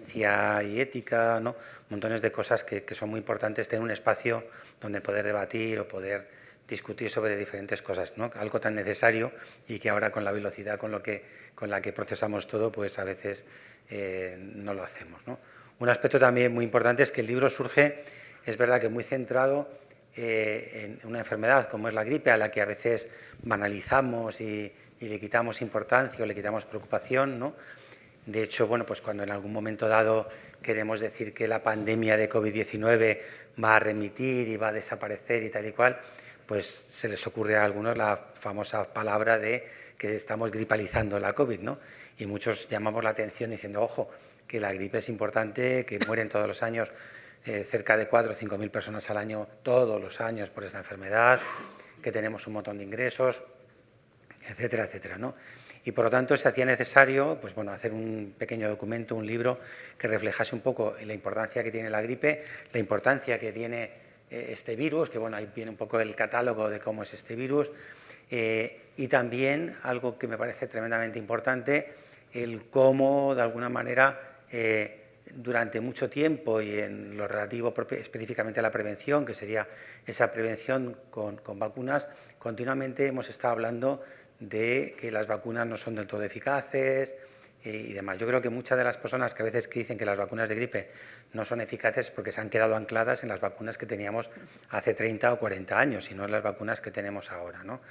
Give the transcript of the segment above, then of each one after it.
ciencia y ética, ¿no? Montones de cosas que son muy importantes, tener un espacio donde poder debatir o poder discutir sobre diferentes cosas, ¿no? Algo tan necesario y que ahora con la velocidad con la que procesamos todo, pues a veces no lo hacemos, ¿no? Un aspecto también muy importante es que el libro surge, es verdad que muy centrado en una enfermedad como es la gripe, a la que a veces banalizamos y le quitamos importancia o le quitamos preocupación, ¿no? De hecho, bueno, pues cuando en algún momento dado queremos decir que la pandemia de COVID-19 va a remitir y va a desaparecer y tal y cual, pues se les ocurre a algunos la famosa palabra de que estamos gripalizando la COVID, ¿no? Y muchos llamamos la atención diciendo, ojo, que la gripe es importante, que mueren todos los años cerca de 4 o 5 mil personas al año, todos los años por esta enfermedad, que tenemos un montón de ingresos, etcétera, etcétera, ¿no? Y por lo tanto se hacía necesario, pues bueno, hacer un pequeño documento, un libro que reflejase un poco la importancia que tiene la gripe, la importancia que tiene este virus, que bueno, ahí viene un poco el catálogo de cómo es este virus, y también algo que me parece tremendamente importante, el cómo de alguna manera durante mucho tiempo y en lo relativo específicamente a la prevención, que sería esa prevención con vacunas, continuamente hemos estado hablando de que las vacunas no son del todo eficaces y demás. Yo creo que muchas de las personas que a veces que dicen que las vacunas de gripe no son eficaces porque se han quedado ancladas en las vacunas que teníamos hace 30 o 40 años y no en las vacunas que tenemos ahora, ¿no?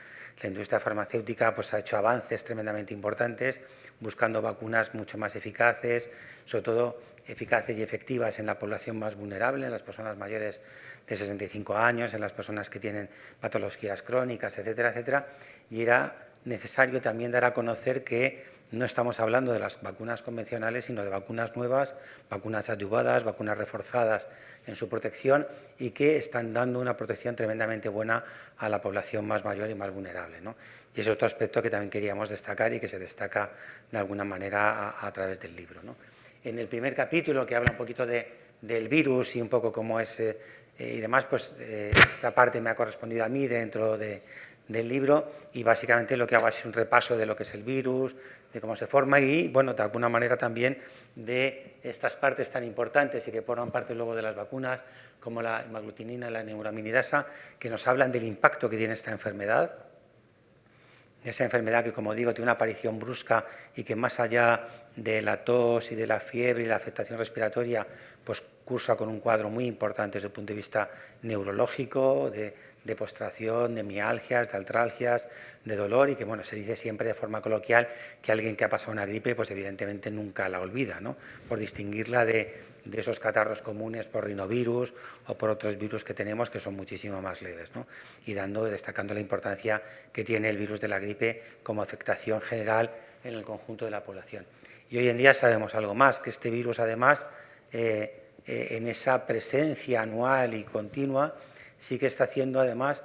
La industria farmacéutica pues, ha hecho avances tremendamente importantes buscando vacunas mucho más eficaces, sobre todo eficaces y efectivas en la población más vulnerable, en las personas mayores de 65 años, en las personas que tienen patologías crónicas, etcétera, etcétera, y era necesario también dar a conocer que no estamos hablando de las vacunas convencionales, sino de vacunas nuevas, vacunas adyuvadas, vacunas reforzadas en su protección y que están dando una protección tremendamente buena a la población más mayor y más vulnerable, ¿no? Y es otro aspecto que también queríamos destacar y que se destaca de alguna manera a través del libro, ¿no? En el primer capítulo, que habla un poquito del virus y un poco cómo es y demás, pues esta parte me ha correspondido a mí dentro del libro y básicamente lo que hago es un repaso de lo que es el virus, de cómo se forma y, bueno, de alguna manera también de estas partes tan importantes y que forman parte luego de las vacunas, como la hemaglutinina y la neuraminidasa, que nos hablan del impacto que tiene esta enfermedad. Esa enfermedad que, como digo, tiene una aparición brusca y que más allá de la tos y de la fiebre y la afectación respiratoria, pues cursa con un cuadro muy importante desde el punto de vista neurológico, de postración, de mialgias, de artralgias, de dolor y que, bueno, se dice siempre de forma coloquial que alguien que ha pasado una gripe, pues evidentemente nunca la olvida, ¿no? Por distinguirla de esos catarros comunes por rinovirus o por otros virus que tenemos que son muchísimo más leves, ¿no? Y destacando la importancia que tiene el virus de la gripe como afectación general en el conjunto de la población. Y hoy en día sabemos algo más, que este virus además en esa presencia anual y continua sí que está haciendo además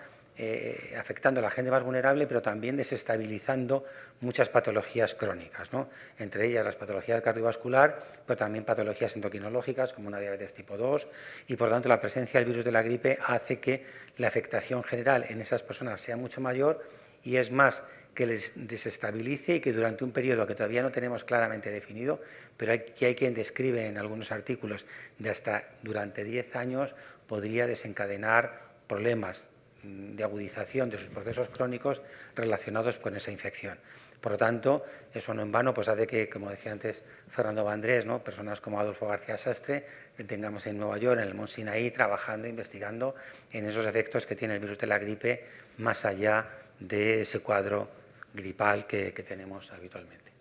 afectando a la gente más vulnerable, pero también desestabilizando muchas patologías crónicas, ¿no? Entre ellas las patologías cardiovascular, pero también patologías endocrinológicas como una diabetes tipo 2 y por lo tanto la presencia del virus de la gripe hace que la afectación general en esas personas sea mucho mayor y es más que les desestabilice y que durante un periodo que todavía no tenemos claramente definido, pero hay quien describe en algunos artículos de hasta durante 10 años podría desencadenar problemas de agudización de sus procesos crónicos relacionados con esa infección. Por lo tanto, eso no en vano pues hace que, como decía antes Fernando Vandrés, ¿no? Personas como Adolfo García Sastre, que tengamos en Nueva York, en el Mont Sinaí, trabajando, investigando en esos efectos que tiene el virus de la gripe más allá de ese cuadro gripal que tenemos habitualmente.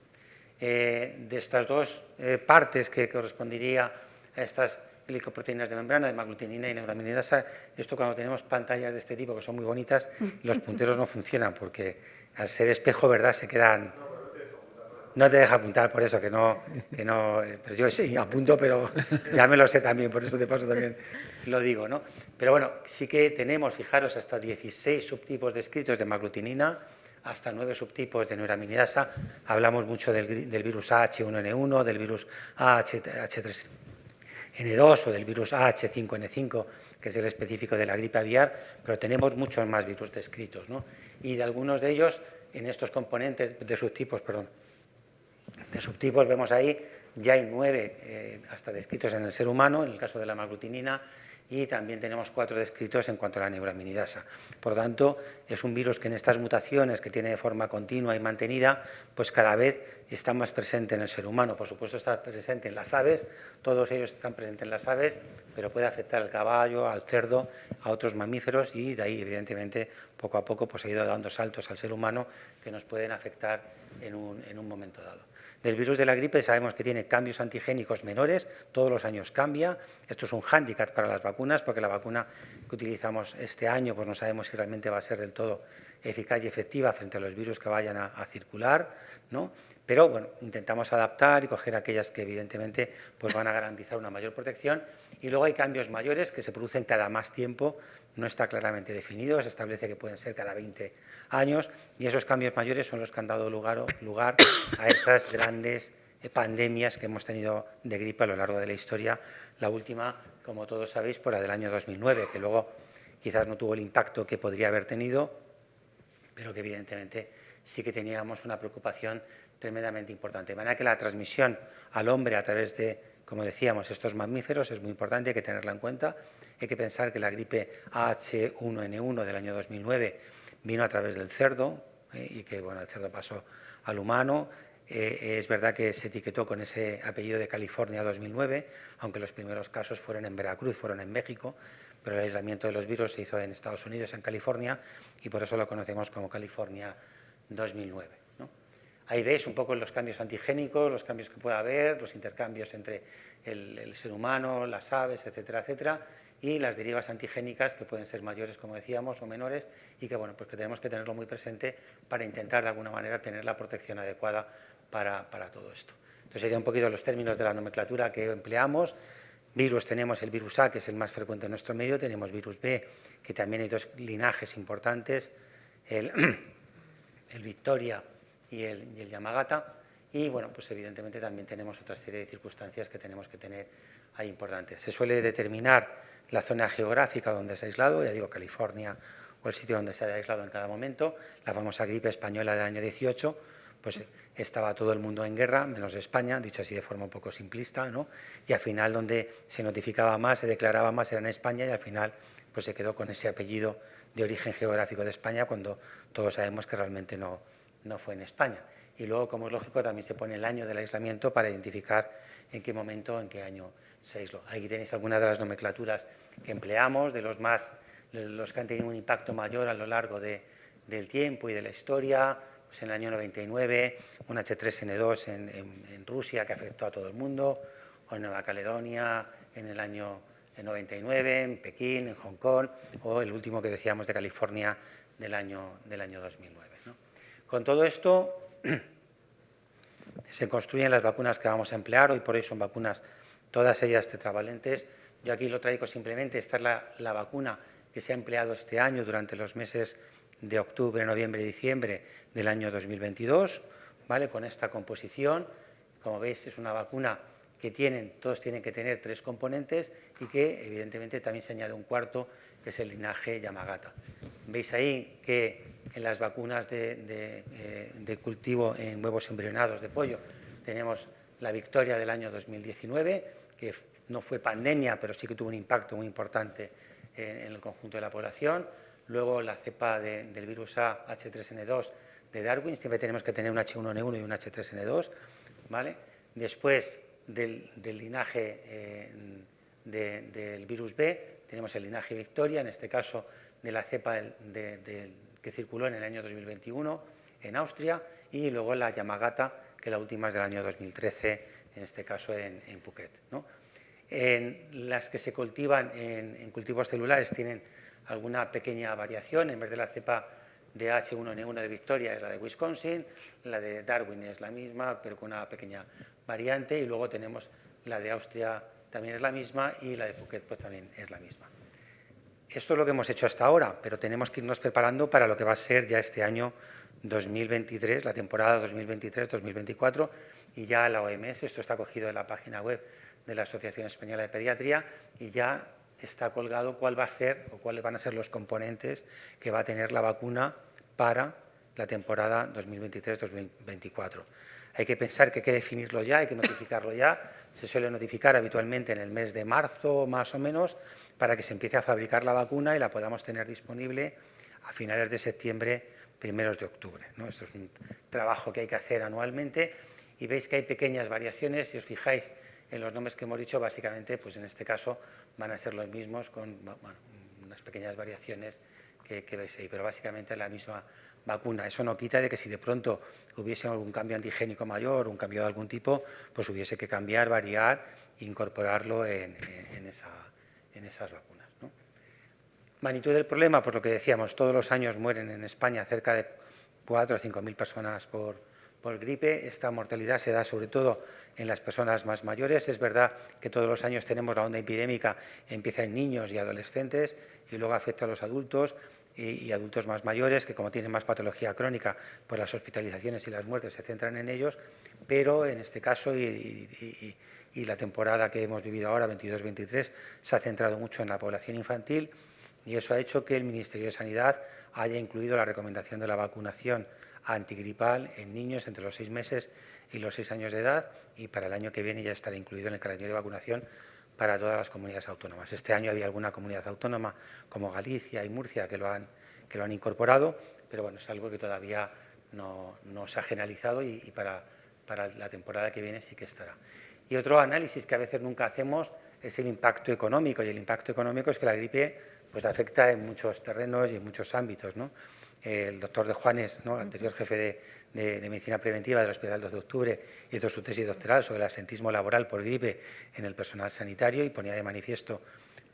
De estas dos partes que correspondería a estas glicoproteínas de membrana, de hemaglutinina y neuraminidasa, esto cuando tenemos pantallas de este tipo que son muy bonitas, los punteros no funcionan porque al ser espejo, ¿verdad?, se quedan... No te deja apuntar, por eso que no pues yo sí apunto, pero ya me lo sé también, por eso de paso también lo digo, ¿no? Pero bueno, sí que tenemos, fijaros, hasta 16 subtipos descritos de hemaglutinina, hasta 9 subtipos de neuraminidasa. Hablamos mucho del virus H1N1, del virus H3N2 o del virus H5N5, que es el específico de la gripe aviar, pero tenemos muchos más virus descritos, ¿no? Y de algunos de ellos, en estos componentes de subtipos, vemos ahí Ya hay 9 hasta descritos en el ser humano, en el caso de la hemaglutinina, y también tenemos 4 descritos en cuanto a la neuraminidasa. Por lo tanto, es un virus que en estas mutaciones que tiene de forma continua y mantenida, pues cada vez está más presente en el ser humano. Por supuesto está presente en las aves, todos ellos están presentes en las aves, pero puede afectar al caballo, al cerdo, a otros mamíferos, y de ahí evidentemente poco a poco pues ha ido dando saltos al ser humano que nos pueden afectar en un momento dado. Del virus de la gripe sabemos que tiene cambios antigénicos menores, todos los años cambia. Esto es un hándicap para las vacunas, porque la vacuna que utilizamos este año pues no sabemos si realmente va a ser del todo eficaz y efectiva frente a los virus que vayan a circular, ¿no? Pero bueno, intentamos adaptar y coger aquellas que evidentemente pues van a garantizar una mayor protección. Y luego hay cambios mayores que se producen cada más tiempo, no está claramente definido, se establece que pueden ser cada 20 años, y esos cambios mayores son los que han dado lugar a esas grandes pandemias que hemos tenido de gripe a lo largo de la historia. La última, como todos sabéis, por la del año 2009, que luego quizás no tuvo el impacto que podría haber tenido, pero que evidentemente sí que teníamos una preocupación tremendamente importante. De manera que la transmisión al hombre a través de, como decíamos, estos mamíferos es muy importante, hay que tenerla en cuenta. Hay que pensar que la gripe H1N1 del año 2009 vino a través del cerdo, y que bueno, el cerdo pasó al humano. Es verdad que se etiquetó con ese apellido de California 2009, aunque los primeros casos fueron en Veracruz, fueron en México, pero el aislamiento de los virus se hizo en Estados Unidos, en California, y por eso lo conocemos como California 2009, ¿no? Ahí veis un poco los cambios antigénicos, los cambios que puede haber, los intercambios entre el ser humano, las aves, etcétera, etcétera, y las derivas antigénicas que pueden ser mayores, como decíamos, o menores, y que, bueno, pues que tenemos que tenerlo muy presente para intentar, de alguna manera, tener la protección adecuada para todo esto. Entonces, serían un poquito los términos de la nomenclatura que empleamos. Virus, tenemos el virus A, que es el más frecuente en nuestro medio, tenemos virus B, que también hay 2 linajes importantes, el Victoria y el Yamagata, y bueno, pues evidentemente también tenemos otra serie de circunstancias que tenemos que tener ahí importantes. Se suele determinar la zona geográfica donde se ha aislado, ya digo, California o el sitio donde se haya aislado en cada momento. La famosa gripe española del año 18, pues estaba todo el mundo en guerra, menos España, dicho así de forma un poco simplista, ¿no? Y al final donde se notificaba más, se declaraba más, era en España, y al final pues se quedó con ese apellido de origen geográfico de España, cuando todos sabemos que realmente no fue en España. Y luego, como es lógico, también se pone el año del aislamiento para identificar en qué momento, en qué año se aisló. Aquí tenéis algunas de las nomenclaturas que empleamos, de los que han tenido un impacto mayor a lo largo del tiempo y de la historia. Pues en el año 99, un H3N2 en Rusia, que afectó a todo el mundo, o en Nueva Caledonia en el año 99, en Pekín, en Hong Kong, o el último que decíamos de California del año 2009, ¿no? Con todo esto se construyen las vacunas que vamos a emplear. Hoy por hoy son vacunas, todas ellas tetravalentes. Yo aquí lo traigo simplemente, esta es la vacuna que se ha empleado este año durante los meses de octubre, noviembre y diciembre del año 2022, ¿vale? Con esta composición. Como veis, es una vacuna que todos tienen que tener 3 componentes, y que evidentemente también se añade un cuarto, que es el linaje Yamagata. Veis ahí que en las vacunas de cultivo en huevos embrionados de pollo tenemos la Victoria del año 2019, que no fue pandemia, pero sí que tuvo un impacto muy importante en el conjunto de la población. Luego la cepa del virus A, H3N2 de Darwin, siempre tenemos que tener un H1N1 y un H3N2, ¿vale? Después del linaje del virus B, tenemos el linaje Victoria, en este caso de la cepa que circuló en el año 2021 en Austria, y luego la Yamagata, que la última es del año 2013, en este caso en Phuket, ¿no? Las que se cultivan en cultivos celulares tienen alguna pequeña variación. En vez de la cepa de H1N1 de Victoria es la de Wisconsin, la de Darwin es la misma, pero con una pequeña variante, y luego tenemos la de Austria, también es la misma, y la de Phuket pues también es la misma. Esto es lo que hemos hecho hasta ahora, pero tenemos que irnos preparando para lo que va a ser ya este año 2023, la temporada 2023-2024, y ya la OMS, esto está cogido en la página web de la Asociación Española de Pediatría, y ya está colgado cuál va a ser o cuáles van a ser los componentes que va a tener la vacuna para la temporada 2023-2024. Hay que pensar que hay que definirlo ya, hay que notificarlo ya. Se suele notificar habitualmente en el mes de marzo, más o menos, para que se empiece a fabricar la vacuna y la podamos tener disponible a finales de septiembre, primeros de octubre, ¿no? Esto es un trabajo que hay que hacer anualmente y veis que hay pequeñas variaciones. Si os fijáis en los nombres que hemos dicho, básicamente, pues en este caso van a ser los mismos con, bueno, unas pequeñas variaciones que veis ahí, pero básicamente la misma vacuna. Eso no quita de que si de pronto hubiese algún cambio antigénico mayor, un cambio de algún tipo, pues hubiese que cambiar, variar e incorporarlo en esas vacunas, ¿no? Magnitud del problema, pues lo que decíamos, todos los años mueren en España cerca de 4 o 5.000 personas por gripe. Esta mortalidad se da sobre todo en las personas más mayores. Es verdad que todos los años tenemos la onda epidémica, empieza en niños y adolescentes y luego afecta a los adultos y adultos más mayores, que como tienen más patología crónica, pues las hospitalizaciones y las muertes se centran en ellos, pero en este caso y la temporada que hemos vivido ahora, 22-23, se ha centrado mucho en la población infantil y eso ha hecho que el Ministerio de Sanidad haya incluido la recomendación de la vacunación antigripal en niños entre los 6 meses y los 6 años de edad, y para el año que viene ya estará incluido en el calendario de vacunación para todas las comunidades autónomas. Este año había alguna comunidad autónoma como Galicia y Murcia que lo han incorporado, pero bueno, es algo que todavía no se ha generalizado y para la temporada que viene sí que estará. Y otro análisis que a veces nunca hacemos es el impacto económico, y el impacto económico es que la gripe pues afecta en muchos terrenos y en muchos ámbitos, ¿no? El doctor de Juanes, ¿no?, anterior jefe de Medicina Preventiva del Hospital 12 de Octubre, hizo su tesis doctoral sobre el absentismo laboral por gripe en el personal sanitario y ponía de manifiesto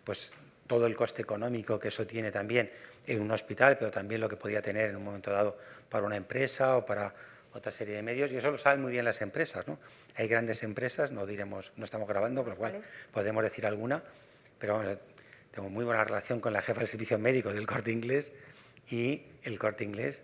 pues, todo el coste económico que eso tiene también en un hospital, pero también lo que podía tener en un momento dado para una empresa o para otra serie de medios, y eso lo saben muy bien las empresas, ¿no? Hay grandes empresas, no diremos, no estamos grabando, con lo cual podemos decir alguna, pero bueno, tengo muy buena relación con la jefa del servicio médico del Corte Inglés, y el Corte Inglés,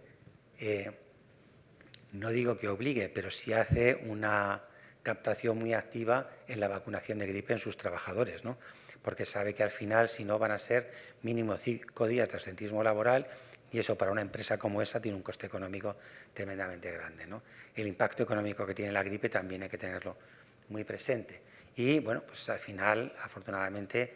no digo que obligue, pero sí hace una captación muy activa en la vacunación de gripe en sus trabajadores, ¿no? Porque sabe que al final, si no, van a ser mínimo 5 días de absentismo laboral, y eso para una empresa como esa tiene un coste económico tremendamente grande, ¿no? El impacto económico que tiene la gripe también hay que tenerlo muy presente. Y bueno, pues al final, afortunadamente,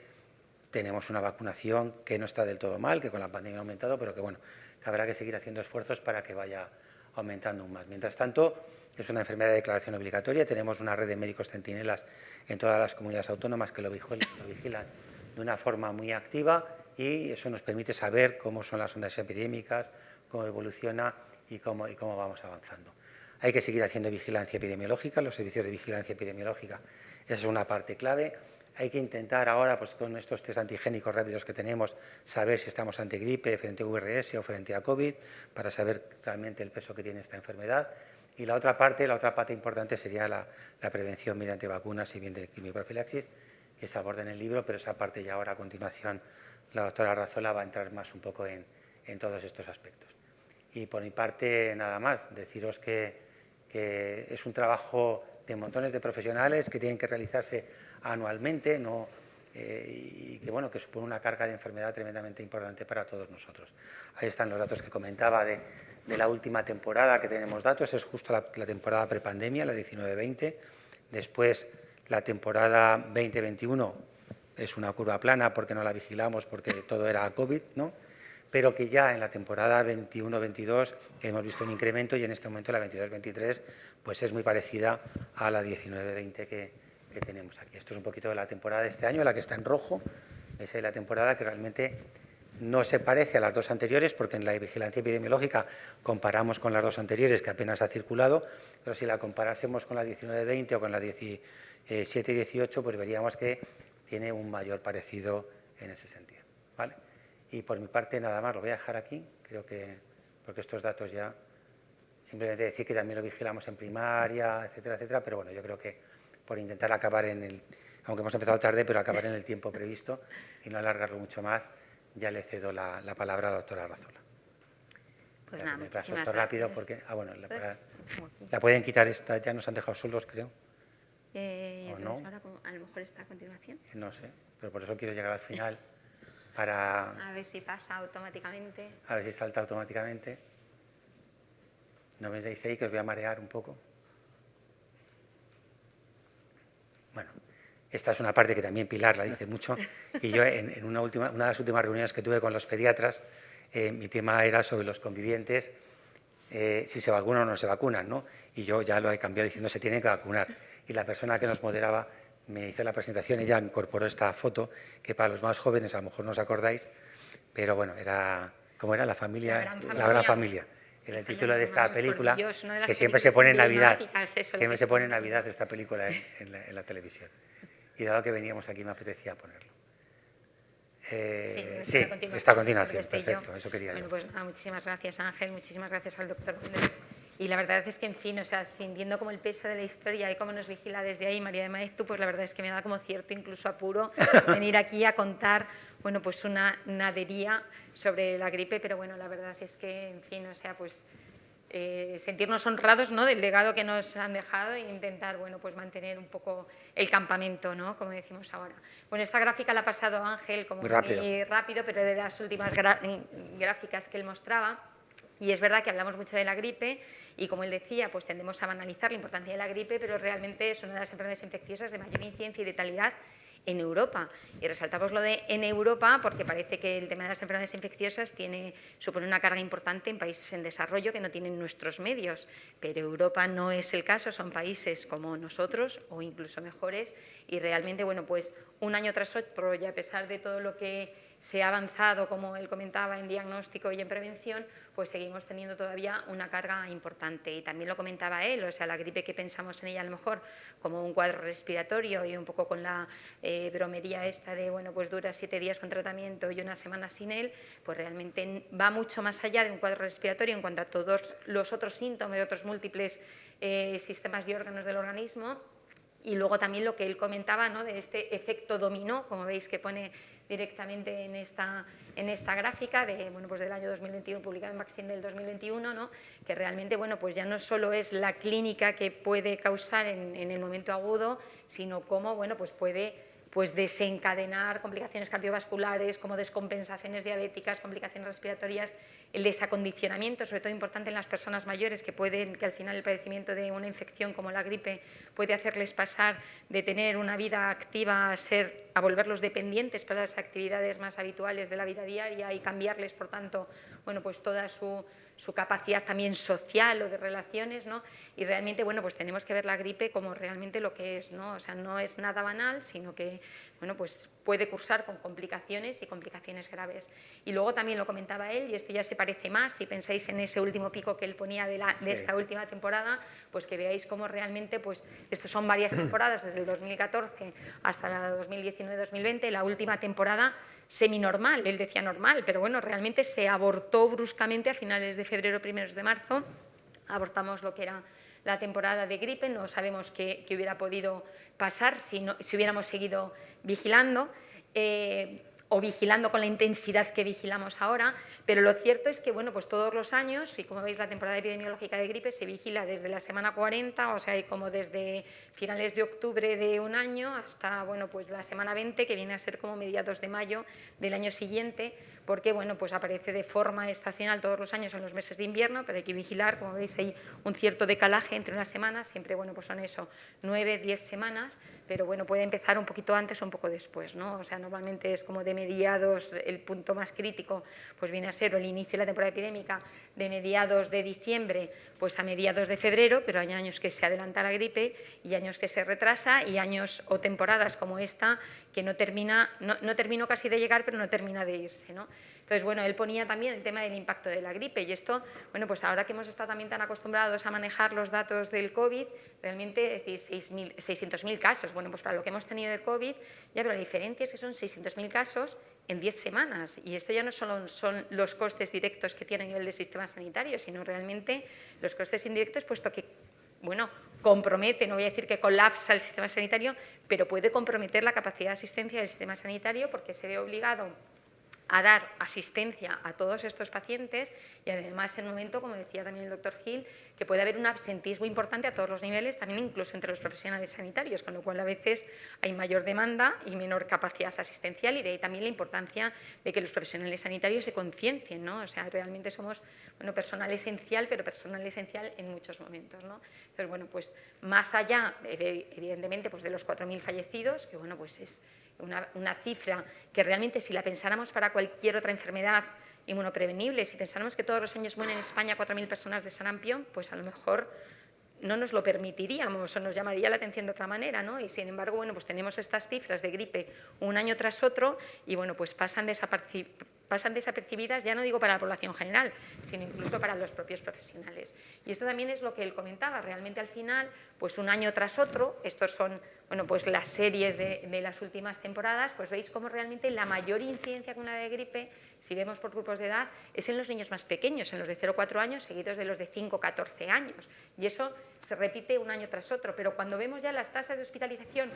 tenemos una vacunación que no está del todo mal, que con la pandemia ha aumentado, pero que bueno, que habrá que seguir haciendo esfuerzos para que vaya aumentando aún más. Mientras tanto, es una enfermedad de declaración obligatoria, tenemos una red de médicos centinelas en todas las comunidades autónomas que lo vigilan de una forma muy activa, y eso nos permite saber cómo son las ondas epidémicas, cómo evoluciona y cómo vamos avanzando. Hay que seguir haciendo vigilancia epidemiológica, los servicios de vigilancia epidemiológica, esa es una parte clave. Hay que intentar ahora, pues con estos test antigénicos rápidos que tenemos, saber si estamos ante gripe, frente a VRS o frente a COVID, para saber realmente el peso que tiene esta enfermedad. Y la otra parte importante sería la prevención mediante vacunas y bien de quimioprofilaxis, que se aborda en el libro, pero esa parte ya ahora a continuación la doctora Arrazola va a entrar más un poco en todos estos aspectos. Y por mi parte, nada más, deciros que es un trabajo de montones de profesionales que tienen que realizarse anualmente, ¿no? Y que, bueno, que supone una carga de enfermedad tremendamente importante para todos nosotros. Ahí están los datos que comentaba de la última temporada que tenemos datos, es justo la temporada prepandemia, la 19-20, después la temporada 20-21 es una curva plana porque no la vigilamos, porque todo era COVID, ¿no? Pero que ya en la temporada 21-22 hemos visto un incremento, y en este momento la 22-23 pues es muy parecida a la 19-20 que tenemos aquí. Esto es un poquito de la temporada de este año, la que está en rojo. Esa es la temporada que realmente no se parece a las dos anteriores, porque en la vigilancia epidemiológica comparamos con las dos anteriores, que apenas ha circulado, pero si la comparásemos con la 19-20 o con la 17-18, pues veríamos que tiene un mayor parecido en ese sentido, ¿vale? Y por mi parte nada más, lo voy a dejar aquí, creo que, porque estos datos ya, simplemente decir que también lo vigilamos en primaria, etcétera, etcétera, pero bueno, yo creo que por intentar acabar aunque hemos empezado tarde, pero acabar en el tiempo previsto y no alargarlo mucho más, ya le cedo la palabra a la doctora Arrazola. Pues nada, me paso muchísimas esto gracias. rápido porque, la pueden quitar esta, ya nos han dejado solos, creo. Entonces no. ahora a lo mejor está a continuación. No sé, pero por eso quiero llegar al final para... A ver si pasa automáticamente. A ver si salta automáticamente. No me deis ahí, que os voy a marear un poco. esta es una parte que también Pilar la dice mucho, y yo en una de las últimas reuniones que tuve con los pediatras, mi tema era sobre los convivientes, si se vacunan o no se vacunan, ¿no? Y yo ya lo he cambiado diciendo se tienen que vacunar. Y la persona que nos moderaba me hizo la presentación, ella incorporó esta foto, que para los más jóvenes a lo mejor no os acordáis, pero bueno, era, ¿cómo era? La gran familia. Era el título de esta película, que siempre se pone en Navidad. Siempre se pone en Navidad esta película en la televisión. Y dado que veníamos aquí me apetecía ponerlo. Sí, está a continuación, perfecto, eso quería bueno, yo. pues muchísimas gracias, Ángel, muchísimas gracias al doctor Méndez. Y la verdad es que, en fin, o sea, sintiendo como el peso de la historia y cómo nos vigila desde ahí María de Maeztu, pues la verdad es que me da como cierto incluso apuro venir aquí a contar, bueno, pues una nadería sobre la gripe, pero bueno, la verdad es que, en fin, o sea, pues sentirnos honrados, ¿no?, del legado que nos han dejado e intentar, bueno, pues mantener un poco el campamento, ¿no?, como decimos ahora. Bueno, esta gráfica la ha pasado Ángel como muy rápido, pero de las últimas gráficas que él mostraba. Y es verdad que hablamos mucho de la gripe y, como él decía, pues tendemos a banalizar la importancia de la gripe, pero realmente es una de las enfermedades infecciosas de mayor incidencia y letalidad en Europa. Y resaltamos lo de en Europa porque parece que el tema de las enfermedades infecciosas supone una carga importante en países en desarrollo que no tienen nuestros medios, pero Europa no es el caso, son países como nosotros o incluso mejores, y realmente, bueno, pues un año tras otro, y a pesar de todo lo que se ha avanzado, como él comentaba, en diagnóstico y en prevención, pues seguimos teniendo todavía una carga importante. Y también lo comentaba él, o sea, la gripe, que pensamos en ella a lo mejor como un cuadro respiratorio y un poco con la bromería esta de, bueno, pues dura 7 días con tratamiento y una semana sin él, pues realmente va mucho más allá de un cuadro respiratorio en cuanto a todos los otros síntomas, otros múltiples sistemas y órganos del organismo. Y luego también lo que él comentaba, ¿no?, de este efecto dominó, como veis que pone directamente en esta gráfica bueno, pues del año 2021, publicada en Vaccine del 2021, ¿no?, que realmente, bueno, pues ya no solo es la clínica que puede causar en el momento agudo, sino cómo, bueno, pues puede desencadenar complicaciones cardiovasculares, como descompensaciones diabéticas, complicaciones respiratorias, el desacondicionamiento, sobre todo importante en las personas mayores, que al final el padecimiento de una infección como la gripe puede hacerles pasar de tener una vida activa a volverlos dependientes para las actividades más habituales de la vida diaria y cambiarles, por tanto, bueno, pues toda su capacidad también social o de relaciones, ¿no? Y realmente, bueno, pues tenemos que ver la gripe como realmente lo que es, ¿no? O sea, no es nada banal, sino que, bueno, pues puede cursar con complicaciones y complicaciones graves. Y luego también lo comentaba él, y esto ya se parece más, si pensáis en ese último pico que él ponía de esta última temporada, pues que veáis cómo realmente, pues estos son varias temporadas, desde el 2014 hasta la 2019-2020, la última temporada seminormal, él decía normal, pero bueno, realmente se abortó bruscamente a finales de febrero, primeros de marzo, abortamos lo que era la temporada de gripe, no sabemos qué hubiera podido pasar si hubiéramos seguido vigilando o vigilando con la intensidad que vigilamos ahora, pero lo cierto es que, bueno, pues todos los años, y como veis la temporada epidemiológica de gripe se vigila desde la semana 40, o sea, como desde finales de octubre de un año hasta, bueno, pues la semana 20, que viene a ser como mediados de mayo del año siguiente, porque, bueno, pues aparece de forma estacional todos los años en los meses de invierno, pero hay que vigilar, como veis hay un cierto decalaje entre unas semanas, siempre, bueno, pues son eso, 9, 10 semanas, pero bueno, puede empezar un poquito antes o un poco después, ¿no? O sea, normalmente es como de mediados, el punto más crítico pues viene a ser el inicio de la temporada epidémica de mediados de diciembre pues a mediados de febrero, pero hay años que se adelanta la gripe y años que se retrasa y años o temporadas como esta que no terminó casi de llegar, pero no termina de irse, ¿no? Entonces, bueno, él ponía también el tema del impacto de la gripe y esto, bueno, pues ahora que hemos estado también tan acostumbrados a manejar los datos del COVID, realmente 600.000 casos, bueno, pues para lo que hemos tenido de COVID, ya, pero la diferencia es que son 600.000 casos en 10 semanas y esto ya no solo son los costes directos que tiene a nivel del sistema sanitario, sino realmente los costes indirectos, puesto que, bueno, compromete, no voy a decir que colapsa el sistema sanitario, pero puede comprometer la capacidad de asistencia del sistema sanitario porque se ve obligado a dar asistencia a todos estos pacientes y además en un momento, como decía también el doctor Gil, que puede haber un absentismo importante a todos los niveles, también incluso entre los profesionales sanitarios, con lo cual a veces hay mayor demanda y menor capacidad asistencial, y de ahí también la importancia de que los profesionales sanitarios se conciencien, ¿no? O sea, realmente somos, bueno, personal esencial, pero personal esencial en muchos momentos, ¿no? Entonces, bueno, pues más allá, evidentemente, pues de los 4.000 fallecidos, que bueno, pues es una cifra que realmente si la pensáramos para cualquier otra enfermedad inmunoprevenible, si pensáramos que todos los años mueren en España 4.000 personas de sarampión, pues a lo mejor no nos lo permitiríamos o nos llamaría la atención de otra manera, ¿no? Y sin embargo, bueno, pues tenemos estas cifras de gripe un año tras otro y bueno, pues pasan desapercibidas, ya no digo para la población general, sino incluso para los propios profesionales. Y esto también es lo que él comentaba, realmente al final, pues un año tras otro, estos son, bueno, pues las series de las últimas temporadas, pues veis cómo realmente la mayor incidencia con una de gripe, si vemos por grupos de edad, es en los niños más pequeños, en los de 0,4 años, seguidos de los de 5,14 años. Y eso se repite un año tras otro, pero cuando vemos ya las tasas de hospitalización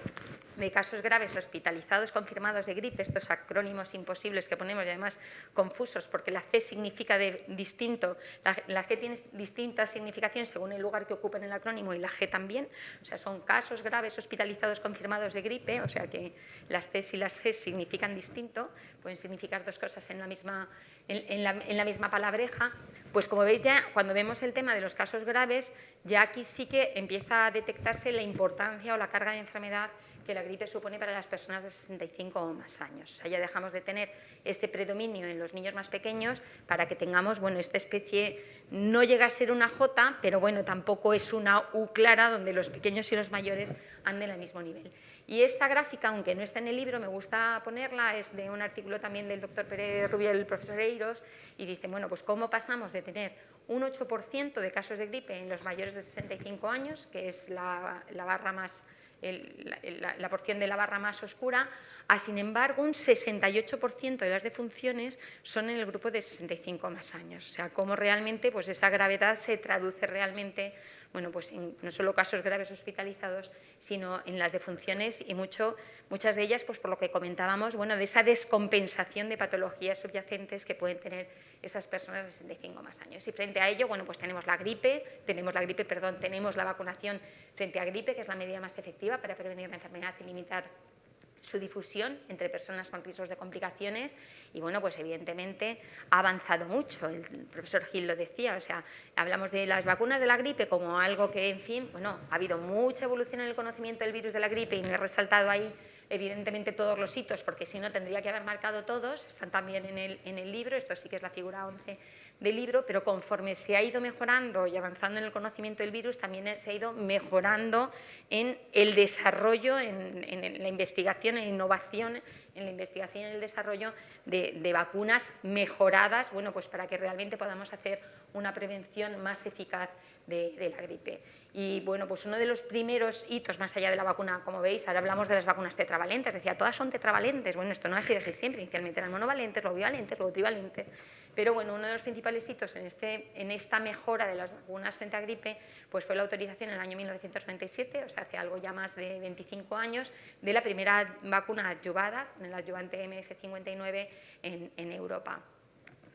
de casos graves hospitalizados confirmados de gripe, estos acrónimos imposibles que ponemos y además confusos porque la C significa distinto, la G tiene distintas significaciones según el lugar que ocupa en el acrónimo y la G también, o sea, son casos graves hospitalizados confirmados de gripe, o sea que las C y las G significan distinto, pueden significar dos cosas en la misma palabreja. Pues como veis ya, cuando vemos el tema de los casos graves, ya aquí sí que empieza a detectarse la importancia o la carga de enfermedad que la gripe supone para las personas de 65 o más años. O sea, ya dejamos de tener este predominio en los niños más pequeños para que tengamos, bueno, esta especie, no llega a ser una J, pero bueno, tampoco es una U clara donde los pequeños y los mayores anden al mismo nivel. Y esta gráfica, aunque no está en el libro, me gusta ponerla, es de un artículo también del doctor Pérez Rubio y el profesor Eiros, y dice, bueno, pues cómo pasamos de tener un 8% de casos de gripe en los mayores de 65 años, que es la barra más, la porción de la barra más oscura, a sin embargo un 68% de las defunciones son en el grupo de 65 más años. O sea, cómo realmente pues esa gravedad se traduce realmente, bueno, pues en no solo casos graves hospitalizados, sino en las defunciones y muchas de ellas, pues por lo que comentábamos, bueno, de esa descompensación de patologías subyacentes que pueden tener esas personas de 65 más años. Y frente a ello, bueno, pues tenemos la vacunación frente a gripe, que es la medida más efectiva para prevenir la enfermedad y limitar su difusión entre personas con riesgos de complicaciones y, bueno, pues evidentemente ha avanzado mucho, el profesor Gil lo decía, o sea, hablamos de las vacunas de la gripe como algo que, en fin, bueno, ha habido mucha evolución en el conocimiento del virus de la gripe y no he resaltado ahí evidentemente todos los hitos, porque si no tendría que haber marcado todos, están también en el libro, esto sí que es la figura 11 del libro, pero conforme se ha ido mejorando y avanzando en el conocimiento del virus, también se ha ido mejorando en el desarrollo, en la investigación, en la innovación, en la investigación y en el desarrollo de vacunas mejoradas, bueno, pues para que realmente podamos hacer una prevención más eficaz de la gripe. Y bueno, pues uno de los primeros hitos más allá de la vacuna, como veis, ahora hablamos de las vacunas tetravalentes, decía, todas son tetravalentes, bueno, esto no ha sido así siempre, inicialmente eran monovalentes, luego bivalentes, luego trivalentes, pero bueno, uno de los principales hitos en esta mejora de las vacunas frente a gripe, pues fue la autorización en el año 1997, o sea, hace algo ya más de 25 años, de la primera vacuna adyuvada, con el adyuvante MF59 en Europa.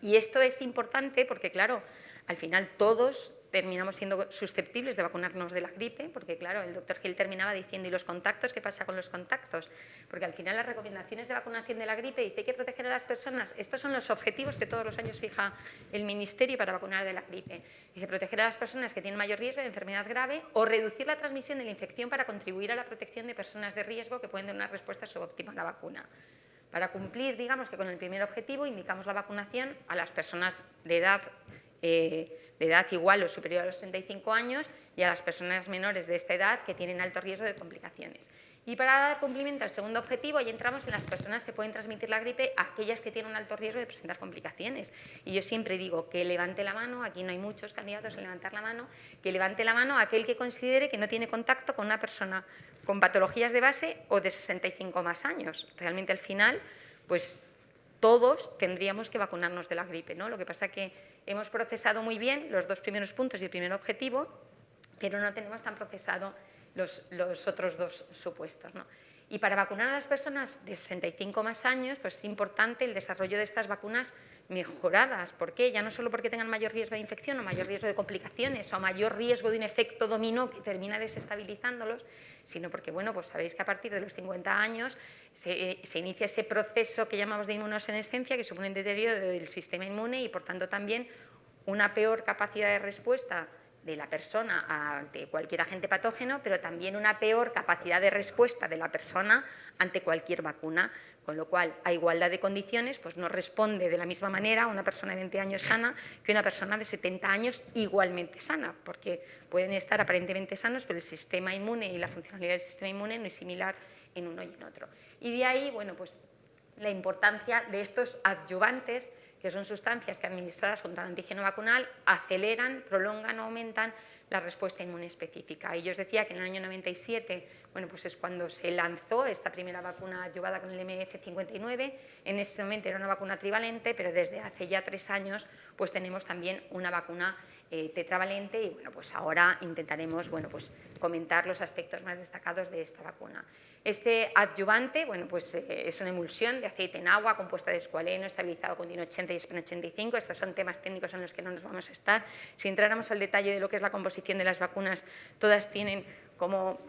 Y esto es importante porque, claro, al final todos terminamos siendo susceptibles de vacunarnos de la gripe, porque claro, el doctor Gil terminaba diciendo, ¿y los contactos? ¿Qué pasa con los contactos? Porque al final las recomendaciones de vacunación de la gripe dice, hay que proteger a las personas, estos son los objetivos que todos los años fija el Ministerio para vacunar de la gripe. Dice, proteger a las personas que tienen mayor riesgo de enfermedad grave o reducir la transmisión de la infección para contribuir a la protección de personas de riesgo que pueden dar una respuesta subóptima a la vacuna. Para cumplir, digamos que con el primer objetivo, indicamos la vacunación a las personas de edad igual o superior a los 65 años y a las personas menores de esta edad que tienen alto riesgo de complicaciones. Y para dar cumplimiento al segundo objetivo, ahí entramos en las personas que pueden transmitir la gripe, aquellas que tienen un alto riesgo de presentar complicaciones. Y yo siempre digo que levante la mano, aquí no hay muchos candidatos a levantar la mano, que levante la mano aquel que considere que no tiene contacto con una persona con patologías de base o de 65 más años. Realmente al final, pues todos tendríamos que vacunarnos de la gripe, ¿no? Lo que pasa es que hemos procesado muy bien los dos primeros puntos y el primer objetivo, pero no tenemos tan procesado los otros dos supuestos, ¿no? Y para vacunar a las personas de 65 más años, pues es importante el desarrollo de estas vacunas mejoradas. ¿Por qué? Ya no solo porque tengan mayor riesgo de infección o mayor riesgo de complicaciones o mayor riesgo de un efecto dominó que termina desestabilizándolos, sino porque, bueno, pues sabéis que a partir de los 50 años se inicia ese proceso que llamamos de inmunosenescencia, que supone un deterioro del sistema inmune y, por tanto, también una peor capacidad de respuesta de la persona ante cualquier agente patógeno, pero también una peor capacidad de respuesta de la persona ante cualquier vacuna, con lo cual, a igualdad de condiciones, pues no responde de la misma manera una persona de 20 años sana que una persona de 70 años igualmente sana, porque pueden estar aparentemente sanos, pero el sistema inmune y la funcionalidad del sistema inmune no es similar en uno y en otro. Y de ahí, bueno, pues la importancia de estos adyuvantes, que son sustancias que administradas junto al antígeno vacunal aceleran, prolongan o aumentan la respuesta inmune específica. Y yo os decía que en el año 97, bueno, pues es cuando se lanzó esta primera vacuna adyuvada con el MF59. En ese momento era una vacuna trivalente, pero desde hace ya 3 años pues tenemos también una vacuna tetravalente y bueno, pues ahora intentaremos, bueno, pues comentar los aspectos más destacados de esta vacuna. Este adyuvante, bueno, pues es una emulsión de aceite en agua compuesta de escualeno estabilizado con DIN 80 y SPIN 85. Estos son temas técnicos en los que no nos vamos a estar. Si entráramos al detalle de lo que es la composición de las vacunas, todas tienen como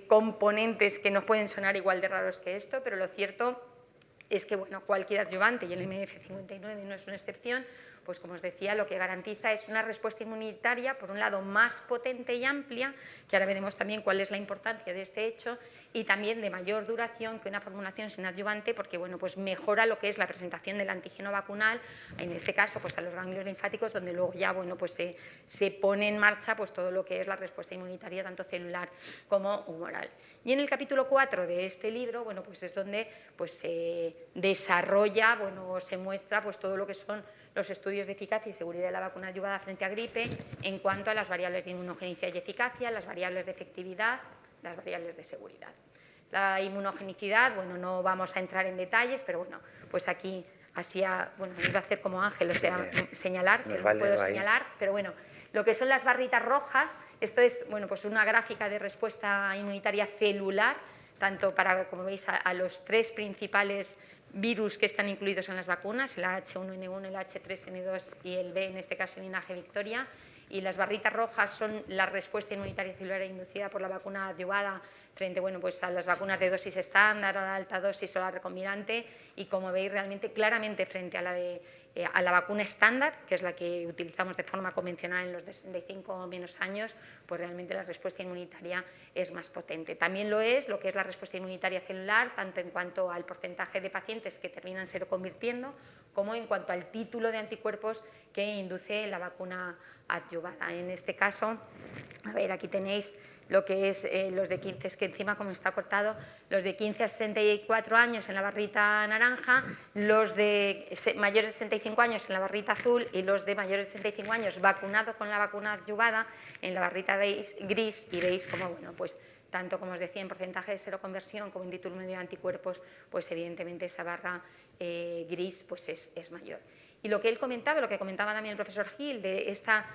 componentes que no pueden sonar igual de raros que esto, pero lo cierto es que, bueno, cualquier adyuvante, y el MF59 no es una excepción, pues como os decía, lo que garantiza es una respuesta inmunitaria, por un lado, más potente y amplia, que ahora veremos también cuál es la importancia de este hecho, y también de mayor duración que una formulación sin adyuvante, porque bueno, pues mejora lo que es la presentación del antígeno vacunal, en este caso pues a los ganglios linfáticos, donde luego ya bueno, pues se pone en marcha pues todo lo que es la respuesta inmunitaria, tanto celular como humoral. Y en el capítulo 4 de este libro, bueno, pues es donde pues, se desarrolla, bueno, se muestra pues todo lo que son los estudios de eficacia y seguridad de la vacuna adyuvada frente a gripe en cuanto a las variables de inmunogenicidad y eficacia, las variables de efectividad, las variables de seguridad. La inmunogenicidad, bueno, no vamos a entrar en detalles, pero bueno, pues aquí bueno, iba a hacer como Ángel, o sea, señalar, pero no puedo señalar, pero bueno, lo que son las barritas rojas, esto es, bueno, pues una gráfica de respuesta inmunitaria celular, tanto para, como veis, a los 3 principales virus que están incluidos en las vacunas, el H1N1, el H3N2 y el B, en este caso el linaje Victoria, y las barritas rojas son la respuesta inmunitaria celular inducida por la vacuna adyuvada frente, bueno, pues a las vacunas de dosis estándar, a la alta dosis o a la recombinante, y como veis realmente claramente frente a la vacuna estándar, que es la que utilizamos de forma convencional en los de 65 o menos años, pues realmente la respuesta inmunitaria es más potente. También lo es la respuesta inmunitaria celular, tanto en cuanto al porcentaje de pacientes que terminan seroconvirtiendo, como en cuanto al título de anticuerpos que induce la vacuna adyuvada. En este caso, a ver, aquí tenéis lo que es los de 15, es que encima como está cortado, los de 15 a 64 años en la barrita naranja, los de mayores de 65 años en la barrita azul y los de mayores de 65 años vacunados con la vacuna adyuvada en la barrita gris, y veis como, bueno, pues tanto como os decía en porcentaje de seroconversión como en título medio de anticuerpos, pues evidentemente esa barra gris pues es mayor. Y lo que él comentaba, lo que comentaba también el profesor Gil, de esta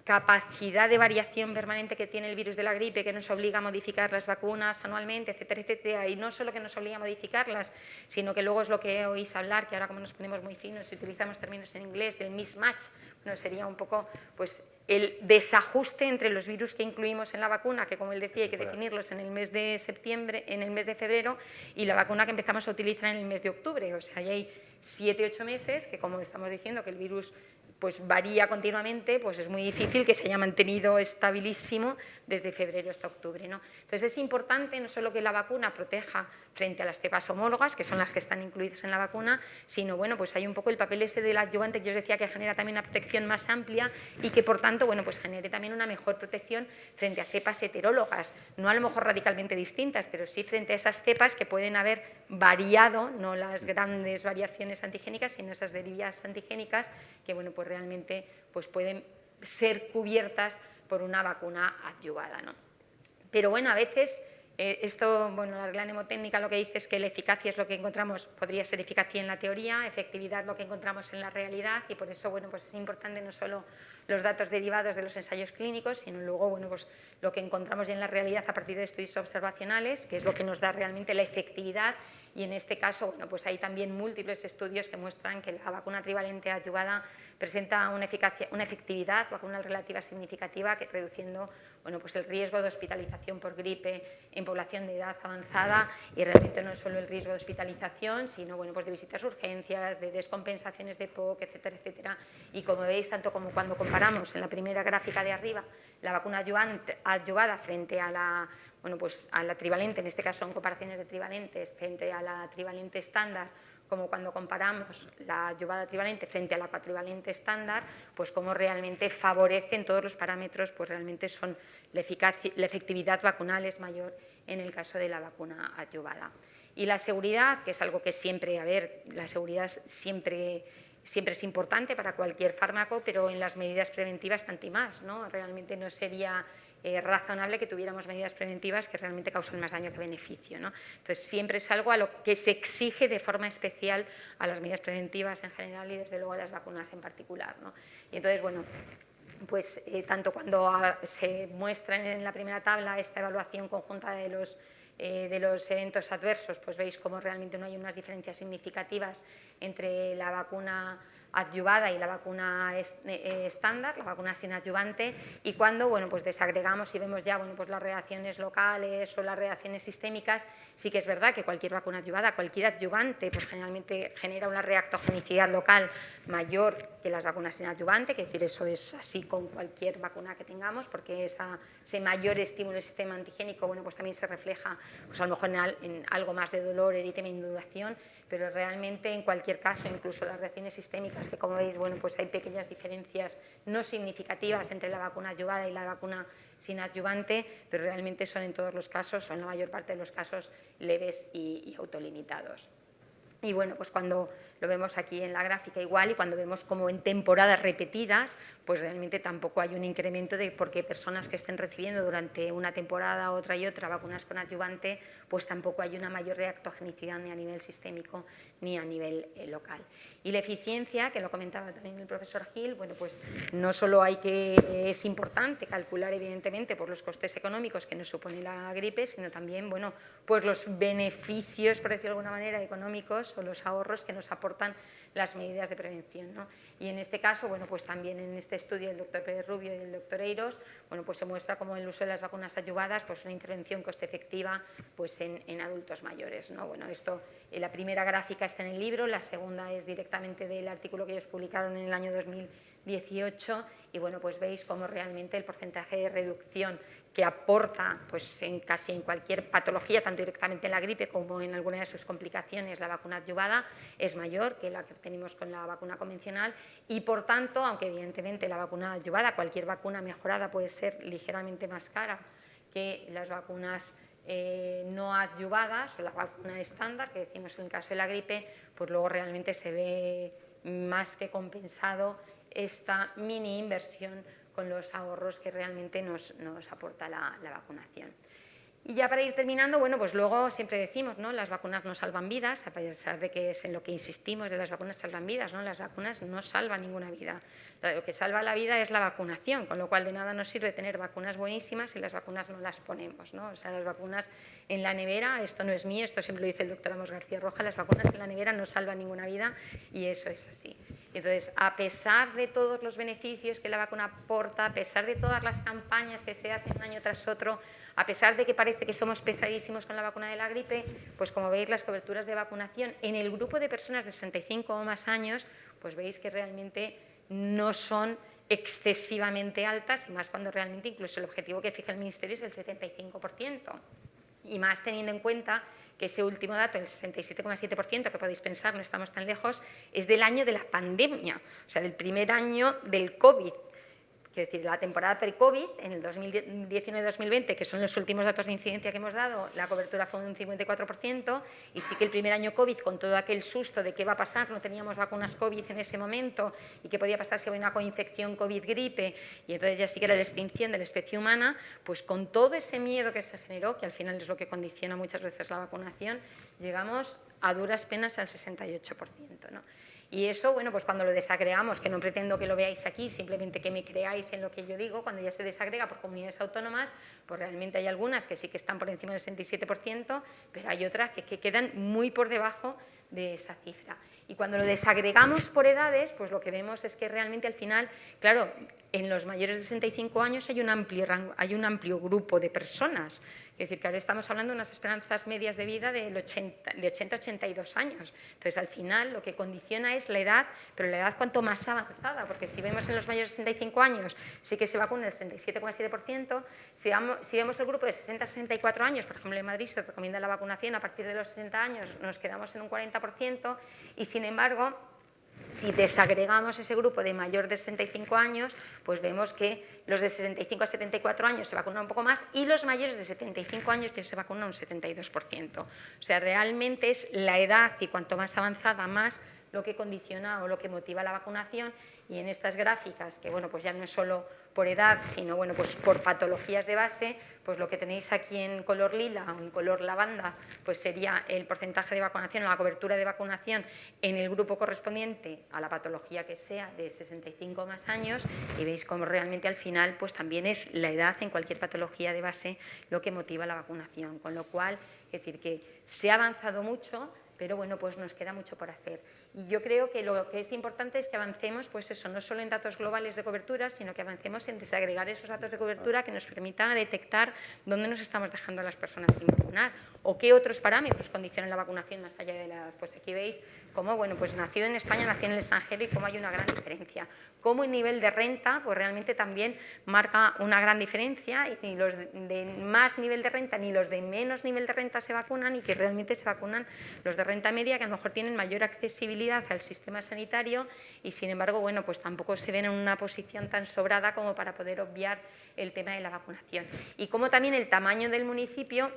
capacidad de variación permanente que tiene el virus de la gripe, que nos obliga a modificar las vacunas anualmente, etcétera, etcétera, y no solo que nos obliga a modificarlas, sino que luego es lo que oís hablar, que ahora como nos ponemos muy finos y utilizamos términos en inglés, del mismatch, bueno, sería un poco pues, el desajuste entre los virus que incluimos en la vacuna, que como él decía hay que definirlos en el mes de septiembre, en el mes de febrero, y la vacuna que empezamos a utilizar en el mes de octubre, o sea, ya hay 7-8 meses que, como estamos diciendo, que el virus pues varía continuamente, pues es muy difícil que se haya mantenido estabilísimo desde febrero hasta octubre, ¿no? Entonces es importante no solo que la vacuna proteja frente a las cepas homólogas, que son las que están incluidas en la vacuna, sino bueno, pues hay un poco el papel ese del adyuvante que yo os decía que genera también una protección más amplia y que por tanto, bueno, pues genere también una mejor protección frente a cepas heterólogas, no a lo mejor radicalmente distintas, pero sí frente a esas cepas que pueden haber variado, no las grandes variaciones antigénicas, sino esas derivas antigénicas que, bueno, pues realmente pues pueden ser cubiertas por una vacuna adyuvada, ¿no? Pero bueno, a veces esto, bueno, la regla mnemotécnica lo que dice es que la eficacia es lo que encontramos, podría ser eficacia en la teoría, efectividad lo que encontramos en la realidad, y por eso, bueno, pues es importante no solo los datos derivados de los ensayos clínicos, sino luego, bueno, pues lo que encontramos ya en la realidad a partir de estudios observacionales, que es lo que nos da realmente la efectividad. Y en este caso, bueno, pues hay también múltiples estudios que muestran que la vacuna trivalente adyuvada presenta una efectividad vacunal relativa significativa, que reduciendo, bueno, pues el riesgo de hospitalización por gripe en población de edad avanzada, y realmente no solo el riesgo de hospitalización, sino, bueno, pues de visitas a urgencias, de descompensaciones de POC, etcétera, etcétera. Y como veis, tanto como cuando comparamos en la primera gráfica de arriba la vacuna adyuvada frente a la, bueno, pues a la trivalente, en este caso son comparaciones de trivalentes, frente a la trivalente estándar, como cuando comparamos la adyuvada trivalente frente a la cuatrivalente estándar, pues cómo realmente favorecen todos los parámetros, pues realmente son la efectividad vacunal es mayor en el caso de la vacuna adyuvada. Y la seguridad, que es algo que siempre, a ver, la seguridad siempre es importante para cualquier fármaco, pero en las medidas preventivas tanto y más, ¿no? Realmente no sería razonable que tuviéramos medidas preventivas que realmente causan más daño que beneficio, ¿no? Entonces, siempre es algo a lo que se exige de forma especial a las medidas preventivas en general y, desde luego, a las vacunas en particular, ¿no? Y entonces, bueno, pues tanto cuando se muestra en la primera tabla esta evaluación conjunta de los eventos adversos, pues veis cómo realmente no hay unas diferencias significativas entre la vacuna adyuvada y la vacuna estándar, la vacuna sin adyuvante, y cuando, bueno, pues desagregamos y vemos ya, bueno, pues las reacciones locales o las reacciones sistémicas, sí que es verdad que cualquier vacuna adyuvada, cualquier adyuvante, pues generalmente genera una reactogenicidad local mayor que las vacunas sin adyuvante, que es decir, eso es así con cualquier vacuna que tengamos, porque ese mayor estímulo del sistema antigénico, bueno, pues también se refleja, pues a lo mejor en algo más de dolor, eritema e inundación, pero realmente en cualquier caso, incluso las reacciones sistémicas, que como veis, bueno, pues hay pequeñas diferencias no significativas entre la vacuna adyuvada y la vacuna sin adyuvante, pero realmente son en todos los casos, o en la mayor parte de los casos, leves y autolimitados. Y bueno, pues cuando lo vemos aquí en la gráfica igual, y cuando vemos como en temporadas repetidas, pues realmente tampoco hay un incremento de porque personas que estén recibiendo durante una temporada, otra y otra vacunas con adyuvante, pues tampoco hay una mayor reactogenicidad ni a nivel sistémico ni a nivel local. Y la eficiencia, que lo comentaba también el profesor Gil, bueno, pues no solo es importante calcular evidentemente por los costes económicos que nos supone la gripe, sino también, bueno, pues los beneficios, por decirlo de alguna manera, económicos o los ahorros que nos aportan las medidas de prevención, ¿no? Y en este caso, bueno, pues también en este estudio del doctor Pérez Rubio y el doctor Eiros, bueno, pues se muestra como el uso de las vacunas adyuvadas, pues una intervención coste efectiva pues en adultos mayores, ¿no? Bueno, esto, la primera gráfica está en el libro, la segunda es directamente del artículo que ellos publicaron en el año 2018, y bueno, pues veis cómo realmente el porcentaje de reducción que aporta pues casi en cualquier patología, tanto directamente en la gripe como en alguna de sus complicaciones, la vacuna adyuvada es mayor que la que tenemos con la vacuna convencional, y por tanto, aunque evidentemente la vacuna adyuvada, cualquier vacuna mejorada, puede ser ligeramente más cara que las vacunas no adyuvadas o la vacuna estándar, que decimos en el caso de la gripe, pues luego realmente se ve más que compensado esta mini inversión con los ahorros que realmente nos aporta la vacunación. Y ya para ir terminando, bueno, pues luego siempre decimos, ¿no? Las vacunas no salvan vidas, a pesar de que es en lo que insistimos de las vacunas salvan vidas, ¿no? Las vacunas no salvan ninguna vida. Lo que salva la vida es la vacunación, con lo cual de nada nos sirve tener vacunas buenísimas si las vacunas no las ponemos, ¿no? O sea, las vacunas en la nevera, esto no es mío, esto siempre lo dice el doctor Amos García Roja, las vacunas en la nevera no salvan ninguna vida, y eso es así. Entonces, a pesar de todos los beneficios que la vacuna aporta, a pesar de todas las campañas que se hacen año tras otro, a pesar de que parece que somos pesadísimos con la vacuna de la gripe, pues como veis, las coberturas de vacunación en el grupo de personas de 65 o más años, pues veis que realmente no son excesivamente altas, y más cuando realmente incluso el objetivo que fija el Ministerio es el 75%. Y más teniendo en cuenta que ese último dato, el 67,7%, que podéis pensar, no estamos tan lejos, es del año de la pandemia, o sea, del primer año del COVID. Quiero decir, la temporada pre-COVID, en el 2019-2020, que son los últimos datos de incidencia que hemos dado, la cobertura fue de un 54%, y sí que el primer año COVID, con todo aquel susto de qué va a pasar, no teníamos vacunas COVID en ese momento, y qué podía pasar si había una coinfección COVID-gripe, y entonces ya sí que era la extinción de la especie humana, pues con todo ese miedo que se generó, que al final es lo que condiciona muchas veces la vacunación, llegamos a duras penas al 68%, ¿no? Y eso, bueno, pues cuando lo desagregamos, que no pretendo que lo veáis aquí, simplemente que me creáis en lo que yo digo, cuando ya se desagrega por comunidades autónomas, pues realmente hay algunas que sí que están por encima del 67%, pero hay otras que quedan muy por debajo de esa cifra. Y cuando lo desagregamos por edades, pues lo que vemos es que realmente al final, claro, en los mayores de 65 años hay un amplio grupo de personas. Es decir, que ahora estamos hablando de unas esperanzas medias de vida de 80 a 82 años. Entonces, al final, lo que condiciona es la edad, pero la edad cuanto más avanzada, porque si vemos en los mayores de 65 años, sí que se vacuna el 67,7%. Si vemos el grupo de 60 a 64 años, por ejemplo, en Madrid se recomienda la vacunación a partir de los 60 años, nos quedamos en un 40%, y sin embargo, si desagregamos ese grupo de mayor de 65 años, pues vemos que los de 65 a 74 años se vacunan un poco más y los mayores de 75 años que se vacunan un 72%. O sea, realmente es la edad y cuanto más avanzada, más lo que condiciona o lo que motiva la vacunación. Y en estas gráficas, que bueno, pues ya no es solo por edad, sino bueno, pues por patologías de base, pues lo que tenéis aquí en color lila o en color lavanda, pues sería el porcentaje de vacunación, la cobertura de vacunación en el grupo correspondiente a la patología que sea de 65 más años, y veis cómo realmente al final pues también es la edad en cualquier patología de base lo que motiva la vacunación, con lo cual, es decir, que se ha avanzado mucho, pero bueno, pues nos queda mucho por hacer. Y yo creo que lo que es importante es que avancemos, pues eso, no solo en datos globales de cobertura, sino que avancemos en desagregar esos datos de cobertura que nos permitan detectar dónde nos estamos dejando a las personas sin vacunar o qué otros parámetros condicionan la vacunación más allá de la edad. Pues aquí veis cómo, bueno, pues nacido en España, nacido en el extranjero y cómo hay una gran diferencia. Cómo el nivel de renta, pues realmente también marca una gran diferencia, y ni los de más nivel de renta ni los de menos nivel de renta se vacunan, y que realmente se vacunan los de renta media, que a lo mejor tienen mayor accesibilidad al sistema sanitario y sin embargo, bueno, pues tampoco se ven en una posición tan sobrada como para poder obviar el tema de la vacunación. Y como también el tamaño del municipio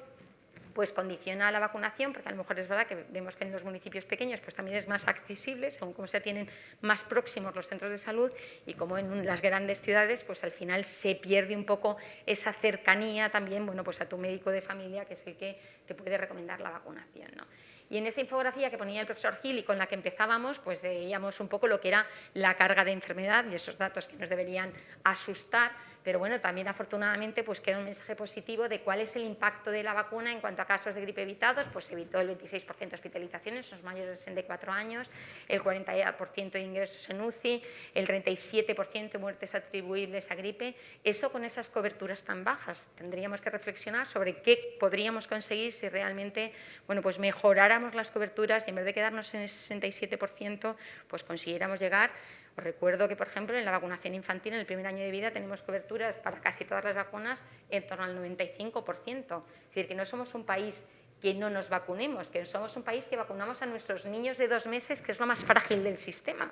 pues condiciona la vacunación, porque a lo mejor es verdad que vemos que en los municipios pequeños pues también es más accesible, según cómo se tienen más próximos los centros de salud, y como en las grandes ciudades pues al final se pierde un poco esa cercanía también, bueno, pues a tu médico de familia, que es el que te puede recomendar la vacunación, ¿no? Y en esa infografía que ponía el profesor Gil y con la que empezábamos, pues veíamos un poco lo que era la carga de enfermedad y esos datos que nos deberían asustar, pero bueno, también afortunadamente pues queda un mensaje positivo de cuál es el impacto de la vacuna en cuanto a casos de gripe evitados. Pues se evitó el 26% de hospitalizaciones en los mayores de 64 años, el 40% de ingresos en UCI, el 37% de muertes atribuibles a gripe. Eso con esas coberturas tan bajas. Tendríamos que reflexionar sobre qué podríamos conseguir si realmente, bueno, pues mejoráramos las coberturas y en vez de quedarnos en ese 67%, pues consiguiéramos llegar. Os recuerdo que, por ejemplo, en la vacunación infantil, en el primer año de vida, tenemos coberturas para casi todas las vacunas en torno al 95%. Es decir, que no somos un país que no nos vacunemos, que somos un país que vacunamos a nuestros niños de 2 meses, que es lo más frágil del sistema.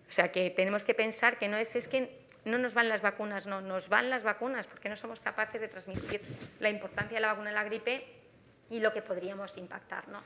O sea, que tenemos que pensar que no es que no nos van las vacunas, no, nos van las vacunas, porque no somos capaces de transmitir la importancia de la vacuna de la gripe y lo que podríamos impactar, ¿no?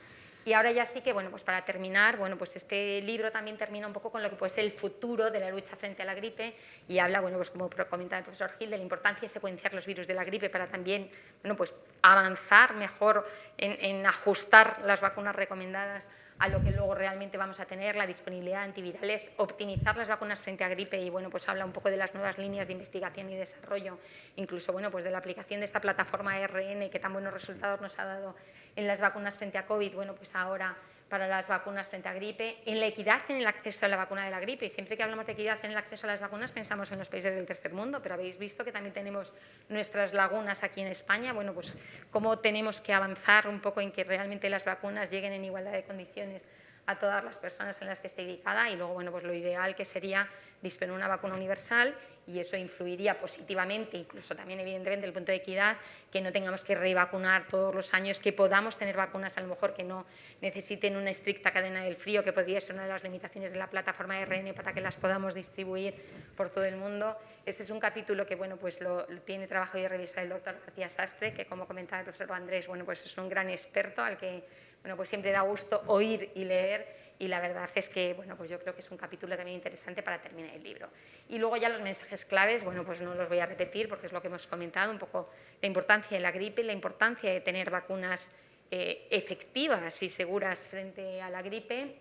Y ahora ya sí que, bueno, pues para terminar, bueno, pues este libro también termina un poco con lo que puede ser el futuro de la lucha frente a la gripe, y habla, bueno, pues como comentaba el profesor Gil, de la importancia de secuenciar los virus de la gripe para también, bueno, pues avanzar mejor en ajustar las vacunas recomendadas a lo que luego realmente vamos a tener, la disponibilidad de antivirales, optimizar las vacunas frente a gripe, y bueno, pues habla un poco de las nuevas líneas de investigación y desarrollo, incluso, bueno, pues de la aplicación de esta plataforma ARN que tan buenos resultados nos ha dado en las vacunas frente a COVID, bueno, pues ahora para las vacunas frente a gripe, en la equidad en el acceso a la vacuna de la gripe. Y siempre que hablamos de equidad en el acceso a las vacunas pensamos en los países del tercer mundo, pero habéis visto que también tenemos nuestras lagunas aquí en España. Bueno, pues cómo tenemos que avanzar un poco en que realmente las vacunas lleguen en igualdad de condiciones a todas las personas en las que esté indicada, y luego, bueno, pues lo ideal que sería disponer una vacuna universal, y eso influiría positivamente, incluso también evidentemente desde el punto de equidad, que no tengamos que revacunar todos los años, que podamos tener vacunas a lo mejor que no necesiten una estricta cadena del frío, que podría ser una de las limitaciones de la plataforma ARN para que las podamos distribuir por todo el mundo. Este es un capítulo que, bueno, pues lo tiene trabajo y revisar el doctor García Sastre, que como comentaba el profesor Andrés, bueno, pues es un gran experto al que, bueno, pues siempre da gusto oír y leer, y la verdad es que, bueno, pues yo creo que es un capítulo también interesante para terminar el libro. Y luego ya los mensajes claves, bueno, pues no los voy a repetir porque es lo que hemos comentado, un poco la importancia de la gripe, la importancia de tener vacunas efectivas y seguras frente a la gripe,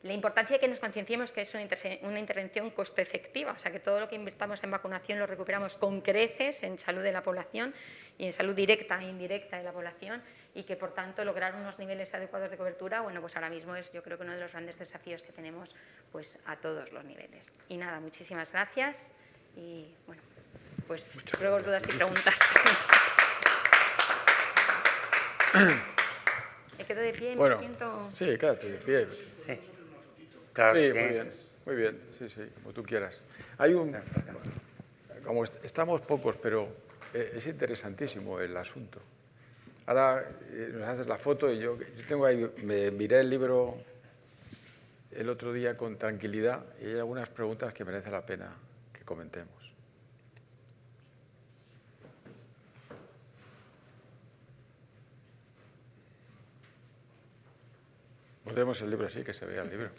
la importancia de que nos concienciemos que es una intervención coste efectiva, o sea, que todo lo que invirtamos en vacunación lo recuperamos con creces en salud de la población y en salud directa e indirecta de la población, y que, por tanto, lograr unos niveles adecuados de cobertura, bueno, pues ahora mismo es, yo creo que uno de los grandes desafíos que tenemos, pues a todos los niveles. Y nada, muchísimas gracias y, bueno, pues luego dudas y preguntas. Me quedo de pie, Bueno, me siento... sí, quédate de pie. Sí, claro, Sí, sí. muy bien, sí, sí, como tú quieras. Hay como estamos pocos, pero es interesantísimo el asunto. Ahora nos haces la foto y yo tengo ahí, me miré el libro el otro día con tranquilidad y hay algunas preguntas que merece la pena que comentemos. Pondremos el libro así, que se vea el libro.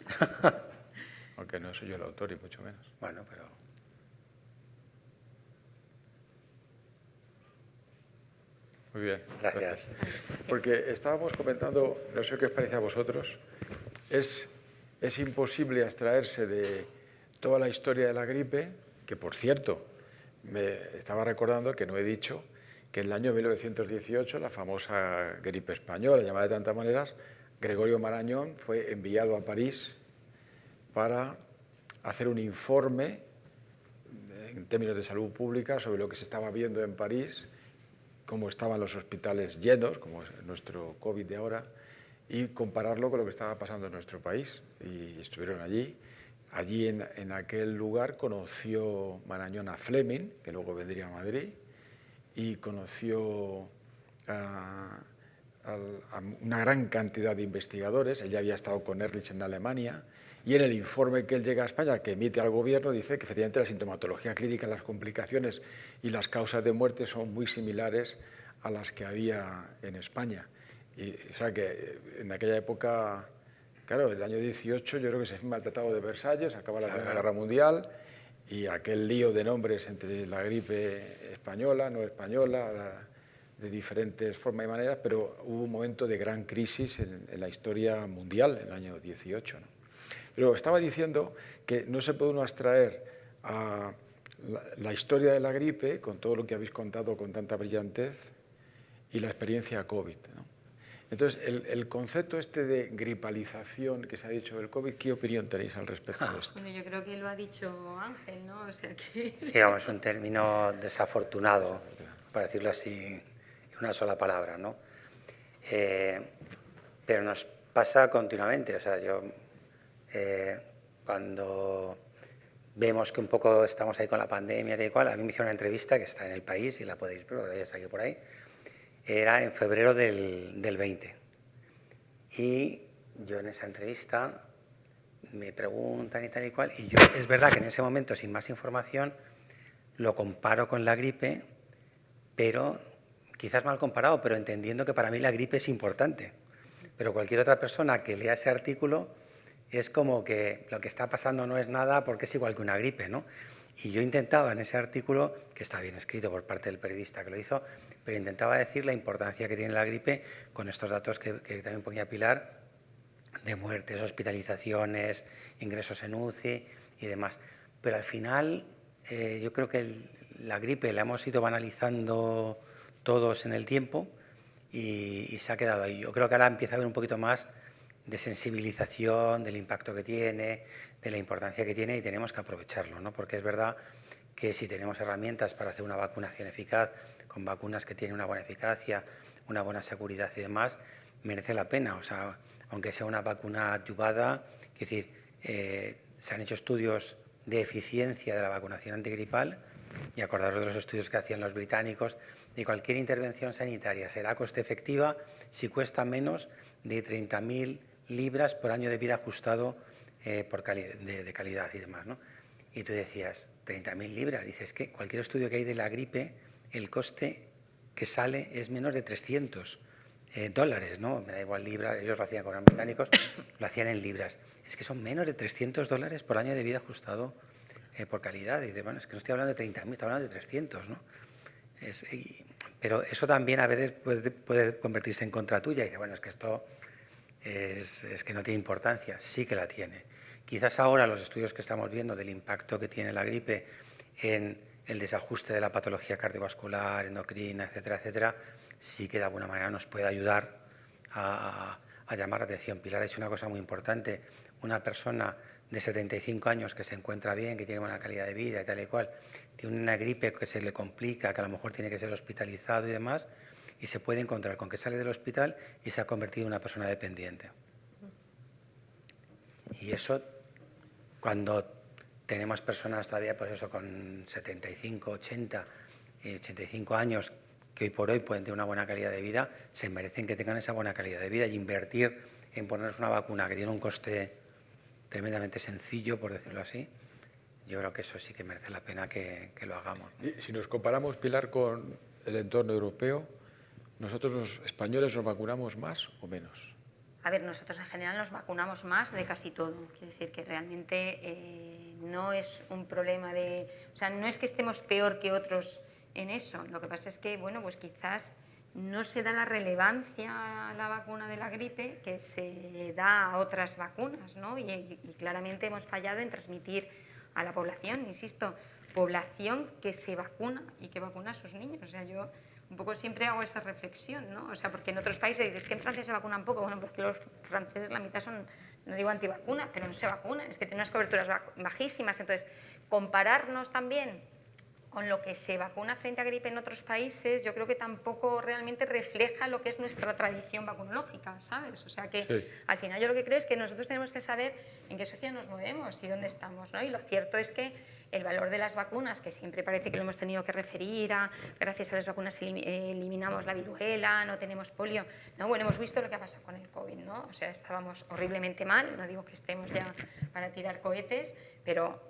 Aunque no soy yo el autor y mucho menos. Bueno, pero... Muy bien. Gracias. Porque estábamos comentando, no sé qué os parece a vosotros, es imposible abstraerse de toda la historia de la gripe, que por cierto, me estaba recordando que no he dicho que en el año 1918, la famosa gripe española, llamada de tantas maneras, Gregorio Marañón fue enviado a París para hacer un informe en términos de salud pública sobre lo que se estaba viendo en París, cómo estaban los hospitales llenos, como es nuestro COVID de ahora, y compararlo con lo que estaba pasando en nuestro país. Y estuvieron allí. Allí en aquel lugar conoció Marañón a Fleming, que luego vendría a Madrid, y conoció a una gran cantidad de investigadores. Él ya había estado con Ehrlich en Alemania, y en el informe que él llega a España, que emite al gobierno, dice que efectivamente la sintomatología clínica, las complicaciones y las causas de muerte son muy similares a las que había en España. Y, o sea que en aquella época, claro, el año 18 yo creo que se firma el Tratado de Versalles, acaba la Primera Guerra Mundial, y aquel lío de nombres entre la gripe española, no española, de diferentes formas y maneras, pero hubo un momento de gran crisis en la historia mundial, el año 18, ¿no? Pero estaba diciendo que no se puede uno abstraer a la historia de la gripe, con todo lo que habéis contado con tanta brillantez, y la experiencia COVID, ¿no? Entonces, el concepto este de gripalización que se ha dicho del COVID, ¿qué opinión tenéis al respecto de esto? Bueno, yo creo que lo ha dicho Ángel, ¿no? O sea que... Sí, vamos, es un término desafortunado, para decirlo así en una sola palabra, ¿no? Pero nos pasa continuamente, o sea, cuando vemos que un poco estamos ahí con la pandemia y cual, a mí me hicieron una entrevista que está en El País y la podéis ver, ya está aquí por ahí, era en febrero del 20. Y yo en esa entrevista me preguntan y tal y cual, y yo es verdad que en ese momento, sin más información, lo comparo con la gripe, pero quizás mal comparado, pero entendiendo que para mí la gripe es importante. Pero cualquier otra persona que lea ese artículo es como que lo que está pasando no es nada porque es igual que una gripe, ¿no? Y yo intentaba en ese artículo, que está bien escrito por parte del periodista que lo hizo, pero intentaba decir la importancia que tiene la gripe con estos datos que también ponía Pilar, de muertes, hospitalizaciones, ingresos en UCI y demás. Pero al final yo creo que la gripe la hemos ido banalizando todos en el tiempo y se ha quedado ahí. Yo creo que ahora empieza a haber un poquito más de sensibilización del impacto que tiene, de la importancia que tiene, y tenemos que aprovecharlo, ¿no? Porque es verdad que si tenemos herramientas para hacer una vacunación eficaz, con vacunas que tienen una buena eficacia, una buena seguridad y demás, merece la pena. O sea, aunque sea una vacuna adyuvada, es decir, se han hecho estudios de eficiencia de la vacunación antigripal, y acordaros de los estudios que hacían los británicos, de cualquier intervención sanitaria será coste efectiva si cuesta menos de 30.000 libras por año de vida ajustado de calidad y demás, ¿no? Y tú decías, 30.000 libras, dices que cualquier estudio que hay de la gripe, el coste que sale es menos de 300 dólares, ¿no? Me da igual libras, ellos lo hacían con los británicos, lo hacían en libras. Es que son menos de 300 dólares por año de vida ajustado por calidad. Y dices, bueno, es que no estoy hablando de 30.000, estoy hablando de 300, ¿no? Pero eso también a veces puede convertirse en contra tuya. Y dice, bueno, es que esto es que no tiene importancia. Sí que la tiene. Quizás ahora los estudios que estamos viendo del impacto que tiene la gripe en el desajuste de la patología cardiovascular, endocrina, etcétera, etcétera, sí que de alguna manera nos puede ayudar a llamar la atención. Pilar ha hecho una cosa muy importante. Una persona de 75 años que se encuentra bien, que tiene buena calidad de vida y tal y cual, tiene una gripe que se le complica, que a lo mejor tiene que ser hospitalizado y demás, y se puede encontrar con que sale del hospital y se ha convertido en una persona dependiente. Y eso, cuando tenemos personas todavía, pues eso, con 75, 80 y 85 años, que hoy por hoy pueden tener una buena calidad de vida, se merecen que tengan esa buena calidad de vida, y invertir en ponernos una vacuna que tiene un coste tremendamente sencillo, por decirlo así, yo creo que eso sí que merece la pena que lo hagamos. Y si nos comparamos, Pilar, con el entorno europeo, ¿nosotros los españoles nos vacunamos más o menos? A ver, nosotros en general nos vacunamos más de casi todo. Quiero decir que realmente no es un problema de... O sea, no es que estemos peor que otros en eso. Lo que pasa es que, bueno, pues quizás no se da la relevancia a la vacuna de la gripe que se da a otras vacunas, ¿no? Y claramente hemos fallado en transmitir a la población, insisto, población que se vacuna y que vacuna a sus niños. O sea, yo un poco siempre hago esa reflexión, ¿no? O sea, porque en otros países dices que en Francia se vacunan poco, bueno, porque los franceses la mitad son, no digo antivacunas, pero no se vacunan, es que tienen unas coberturas bajísimas. Entonces, compararnos también con lo que se vacuna frente a gripe en otros países, yo creo que tampoco realmente refleja lo que es nuestra tradición vacunológica, ¿sabes? O sea que sí, al final yo lo que creo es que nosotros tenemos que saber en qué sociedad nos movemos y dónde estamos, ¿no? Y lo cierto es que el valor de las vacunas, que siempre parece que lo hemos tenido que referir a, gracias a las vacunas eliminamos la viruela, no tenemos polio, ¿no? Bueno, hemos visto lo que ha pasado con el COVID, ¿no? O sea, estábamos horriblemente mal, no digo que estemos ya para tirar cohetes, pero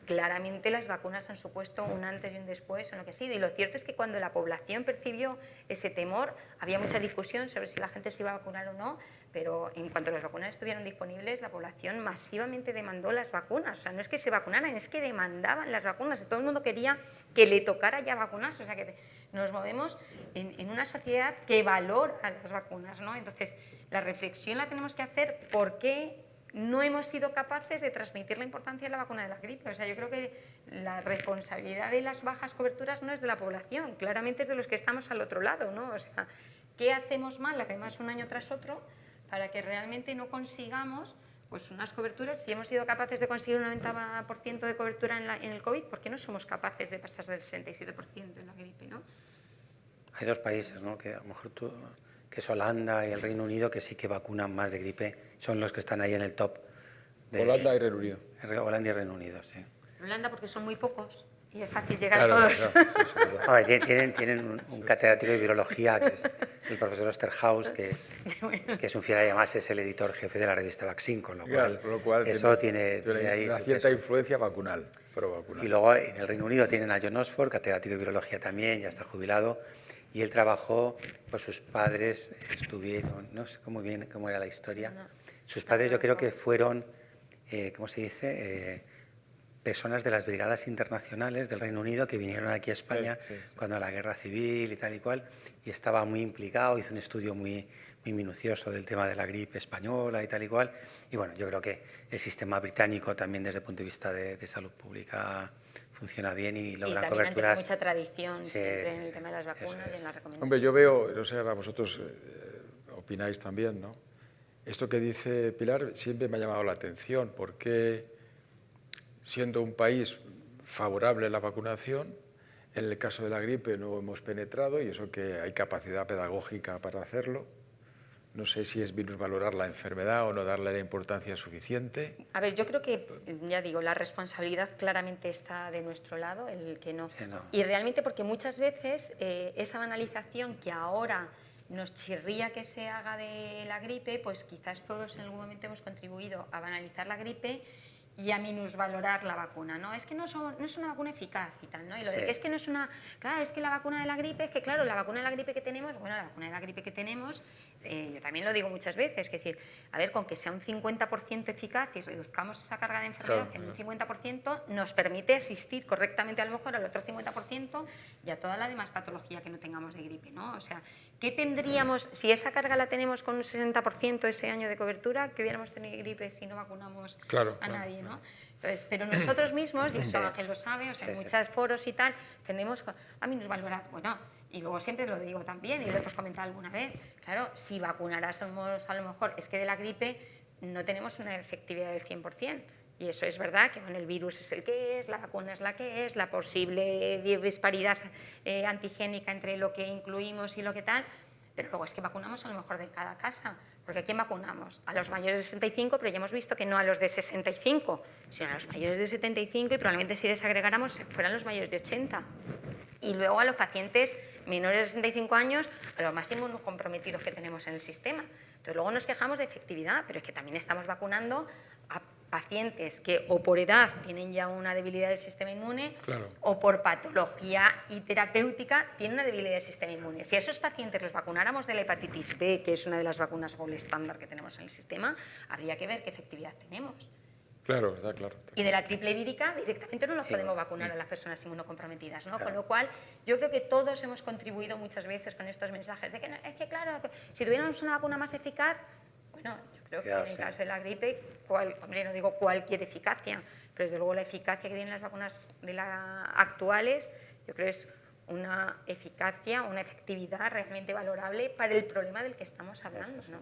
claramente las vacunas han supuesto un antes y un después en lo que ha sido. Y lo cierto es que cuando la población percibió ese temor, había mucha discusión sobre si la gente se iba a vacunar o no, pero en cuanto las vacunas estuvieron disponibles, la población masivamente demandó las vacunas. O sea, no es que se vacunaran, es que demandaban las vacunas. Todo el mundo quería que le tocara ya vacunarse. O sea, que nos movemos en una sociedad que valora las vacunas, ¿no? Entonces, la reflexión la tenemos que hacer por qué no hemos sido capaces de transmitir la importancia de la vacuna de la gripe. O sea, yo creo que la responsabilidad de las bajas coberturas no es de la población, claramente es de los que estamos al otro lado, ¿no? O sea, ¿qué hacemos mal, además un año tras otro, para que realmente no consigamos pues unas coberturas? Si hemos sido capaces de conseguir un 90% de cobertura en el COVID, ¿por qué no somos capaces de pasar del 67% en la gripe, ¿no? Hay dos países, ¿no?, que a lo mejor que es Holanda y el Reino Unido, que sí que vacunan más de gripe, son los que están ahí en el top. Holanda y Reino Unido. Holanda y Reino Unido, sí. Holanda porque son muy pocos y es fácil llegar a todos. Claro. A ver, tienen un catedrático de virología, que es el profesor Osterhaus, que es un fiel, además es el editor jefe de la revista Vaccine, con lo cual eso tiene ahí una cierta influencia vacunal, provacunal. Y luego en el Reino Unido tienen a John Oxford, catedrático de virología también, ya está jubilado, y él trabajó, pues sus padres estuvieron, no sé cómo era la historia, sus padres yo creo que fueron, ¿cómo se dice?, personas de las brigadas internacionales del Reino Unido que vinieron aquí a España cuando la guerra civil y tal y cual, y estaba muy implicado, hizo un estudio muy minucioso del tema de la gripe española y tal y cual, y bueno, yo creo que el sistema británico también desde el punto de vista de salud pública funciona bien y logran coberturas. Y mucha tradición siempre en el tema de las vacunas y en las recomendaciones. Hombre, yo veo, no sé, ahora vosotros opináis también, ¿no? Esto que dice Pilar siempre me ha llamado la atención, porque siendo un país favorable a la vacunación, en el caso de la gripe no hemos penetrado, y eso que hay capacidad pedagógica para hacerlo. No sé si es minusvalorar la enfermedad o no darle la importancia suficiente. A ver, yo creo que, ya digo, la responsabilidad claramente está de nuestro lado, el que no. Sí, no. Y realmente porque muchas veces esa banalización que ahora nos chirría que se haga de la gripe, pues quizás todos en algún momento hemos contribuido a banalizar la gripe y a minusvalorar la vacuna, ¿no? Es que no es una vacuna eficaz y tal, ¿no? Y lo de que es que no es una... Claro, es que la vacuna de la gripe, es que claro, la vacuna de la gripe que tenemos, bueno, la vacuna de la gripe que tenemos, yo también lo digo muchas veces, es decir, a ver, con que sea un 50% eficaz y reduzcamos esa carga de enfermedad en un 50%, nos permite asistir correctamente a lo mejor al otro 50% y a toda la demás patología que no tengamos de gripe, ¿no? O sea, ¿Qué tendríamos, si esa carga la tenemos con un 60% ese año de cobertura, que hubiéramos tenido gripe si no vacunamos a nadie, ¿no? Entonces, pero nosotros mismos, y eso Ángel lo sabe, o sea, en muchos foros y tal, tendemos a minusvalorar. Bueno, y luego siempre lo digo también, y lo hemos comentado alguna vez, claro, si vacunáramos a lo mejor, es que de la gripe no tenemos una efectividad del 100%. Y eso es verdad, que bueno, el virus es el que es, la vacuna es la que es, la posible disparidad antigénica entre lo que incluimos y lo que tal, pero luego es que vacunamos a lo mejor de cada casa. Porque ¿a quién vacunamos? A los mayores de 65, pero ya hemos visto que no a los de 65, sino a los mayores de 75 y probablemente si desagregáramos fueran los mayores de 80. Y luego a los pacientes menores de 65 años, a los más inmunocomprometidos que tenemos en el sistema. Entonces luego nos quejamos de efectividad, pero es que también estamos vacunando a pacientes que o por edad tienen ya una debilidad del sistema inmune, claro, o por patología y terapéutica tienen una debilidad del sistema inmune. Si a esos pacientes los vacunáramos de la hepatitis B, que es una de las vacunas gold estándar que tenemos en el sistema, habría que ver qué efectividad tenemos. Claro, está claro. Y de la triple vírica directamente no los podemos vacunar a las personas inmunocomprometidas, ¿no? Con lo cual, yo creo que todos hemos contribuido muchas veces con estos mensajes de que no, es que claro, si tuviéramos una vacuna más eficaz, bueno, yo creo que en el caso de la gripe, hombre, no digo cualquier eficacia, pero desde luego la eficacia que tienen las vacunas actuales, yo creo que es una eficacia, una efectividad realmente valorable para el problema del que estamos hablando, ¿no?